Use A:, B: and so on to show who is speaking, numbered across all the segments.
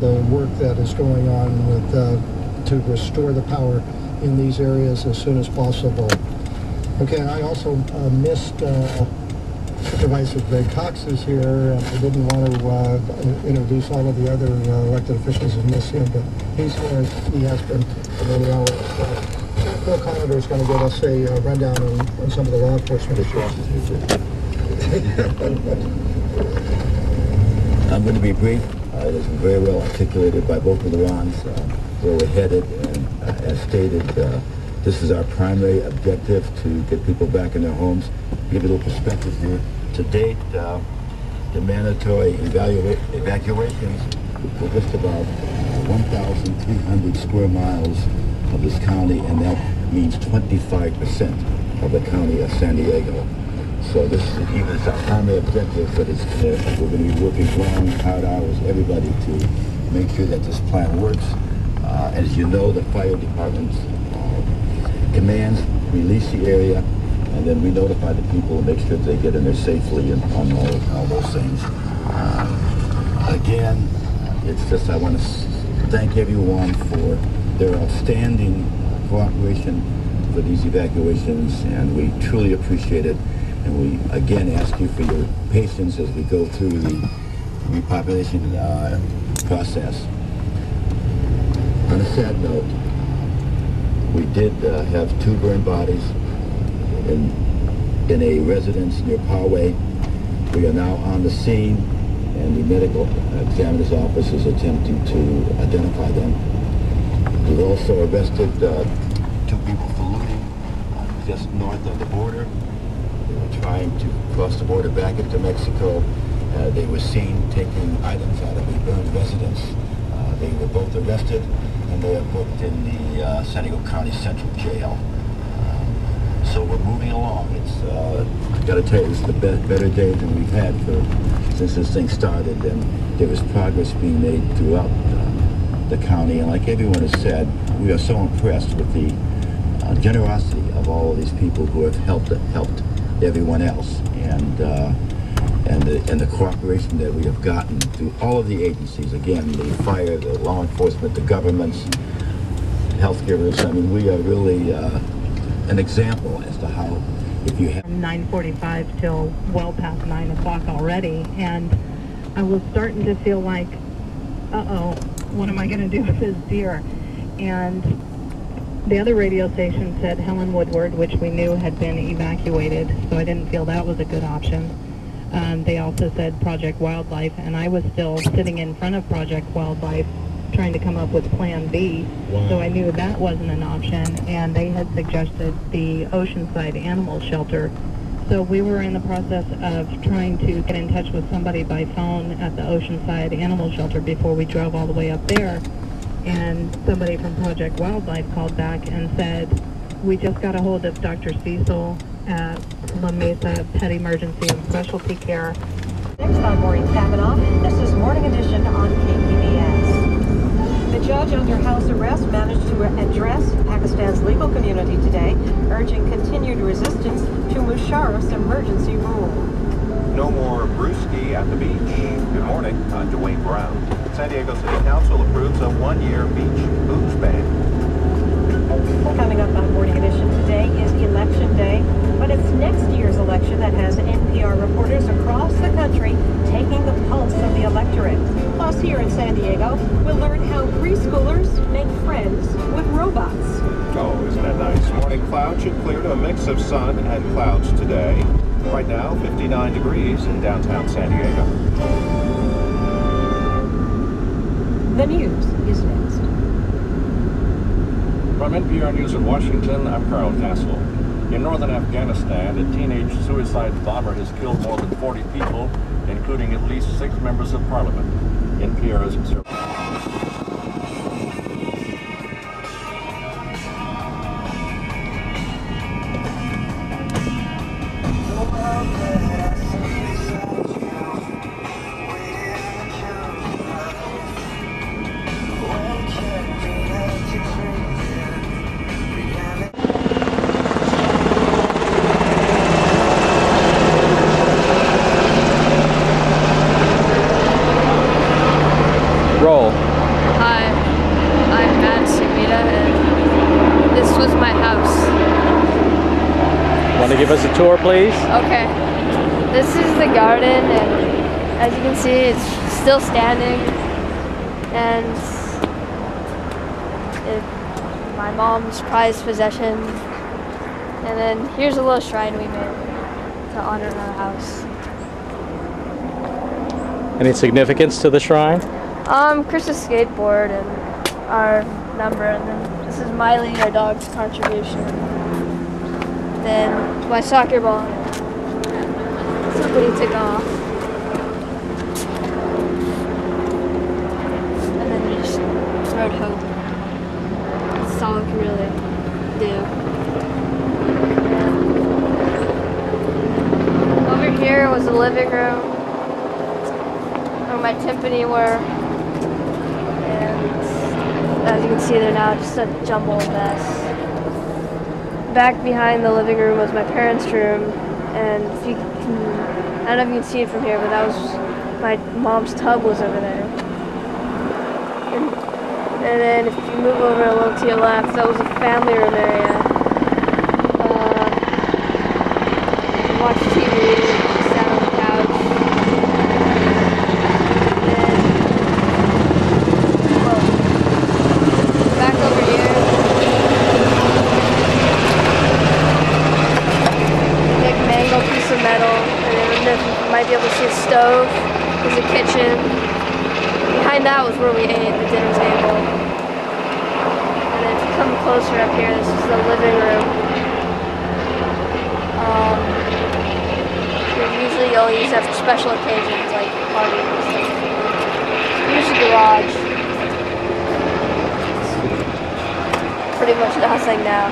A: the work that is going on with to restore the power in these areas as soon as possible. Okay, and I also missed Supervisor Greg Cox is here, and I didn't want to introduce all of the other elected officials and miss him, but he's here. He has been for many hours. Bill Conator is going to give us a rundown on some of the law enforcement issues.
B: I'm going to be brief. It has been very well articulated by both of the Rons, where we're headed, and as stated, this is our primary objective, to get people back in their homes. Give you a little perspective here. To date, the mandatory evacuations were just about 1,300 square miles of this county, and that means 25% of the county of San Diego. So this is even our primary objective, but we're going to be working long, hard hours, everybody, to make sure that this plan works. As you know, the fire department commands release the area, and then we notify the people and make sure that they get in there safely and on all those things. Again, it's just I want to thank everyone for their outstanding cooperation for these evacuations, and we truly appreciate it. And we again ask you for your patience as we go through the repopulation process. On a sad note, we did have 2 burned bodies in a residence near Poway. We are now on the scene, and the medical examiner's office is attempting to identify them. We've also arrested 2 people for looting just north of the border. They were trying to cross the border back into Mexico. They were seen taking items out of a burned residence. They were both arrested, and they are booked in the San Diego County Central Jail. So we're moving along. It's I got to tell you, this is the better day than we've had since this thing started, and there is progress being made throughout the county. And like everyone has said, we are so impressed with the generosity of all of these people who have helped everyone else, and the cooperation that we have gotten through all of the agencies. Again, the fire, the law enforcement, the governments, health givers. I mean, we are really an example as to how, if you have...
C: From 9:45 till well past 9 o'clock already, and I was starting to feel like, uh-oh, what am I going to do with this deer? And the other radio station said Helen Woodward, which we knew had been evacuated, so I didn't feel that was a good option. They also said Project Wildlife, and I was still sitting in front of Project Wildlife trying to come up with Plan B, so I knew that wasn't an option, and they had suggested the Oceanside Animal Shelter. So we were in the process of trying to get in touch with somebody by phone at the Oceanside Animal Shelter before we drove all the way up there, and somebody from Project Wildlife called back and said, we just got a hold of Dr. Cecil at La Mesa Pet Emergency and Specialty Care.
D: Next on Maureen Kavanaugh, this is Morning Edition on KPBS. The judge under house arrest managed to address Pakistan's legal community today, urging continued resistance to Musharraf's emergency rule.
E: No more brewski at the beach. Good morning, I'm Dwayne Brown. San Diego City Council approves a 1-year beach booze ban.
D: Coming up on Morning Edition today is Election Day, but it's next year's election that has NPR reporters across the country taking the pulse of the electorate. Plus, here in San Diego, we'll learn how preschoolers make friends with robots.
E: Oh, isn't that nice? Morning clouds should clear to a mix of sun and clouds today. Right now, 59 degrees in downtown San Diego.
D: The news is next.
F: From NPR News in Washington, I'm Carl Castle. In northern Afghanistan, a teenage suicide bomber has killed more than 40 people, including at least 6 members of parliament. NPR is observing.
G: Roll. Hi, I'm Matt Sumida, and this was my house.
H: Want to give us a tour, please?
G: Okay, this is the garden, and as you can see, it's still standing, and it's my mom's prized possession. And then here's a little shrine we made to honor our house.
H: Any significance to the shrine?
G: Chris's skateboard and our number, and then this is Miley, our dog's contribution. Then my soccer ball. Somebody took off. And then we just wrote hope. That's all we can really do. Over here was the living room where my timpani were. And as you can see, they're now just a jumbled mess. Back behind the living room was my parents' room, and if you can, I don't know if you can see it from here, but that was my mom's tub was over there. And then if you move over a little to your left, that was a family room area. Watch TV, sat on the couch. Back over here. Big mango piece of metal. And then you might be able to see a stove. There's a kitchen. Behind that was where we ate, the dinner table. And then if you come closer up here, this is the living room. Usually you'll use that for special occasions like parties and stuff. Here's the garage. Pretty much nothing now.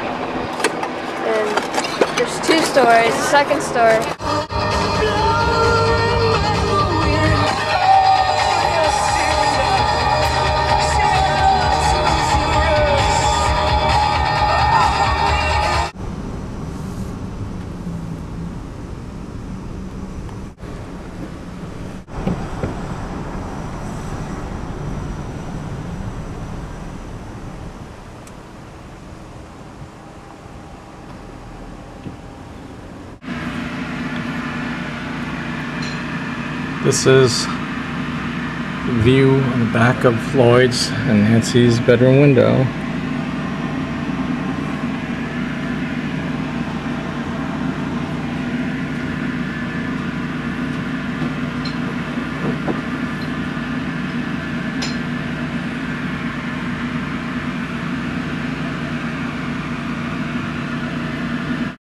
G: And there's 2 stories. The second story.
H: This is the view on the back of Lloyd's and Nancy's bedroom window.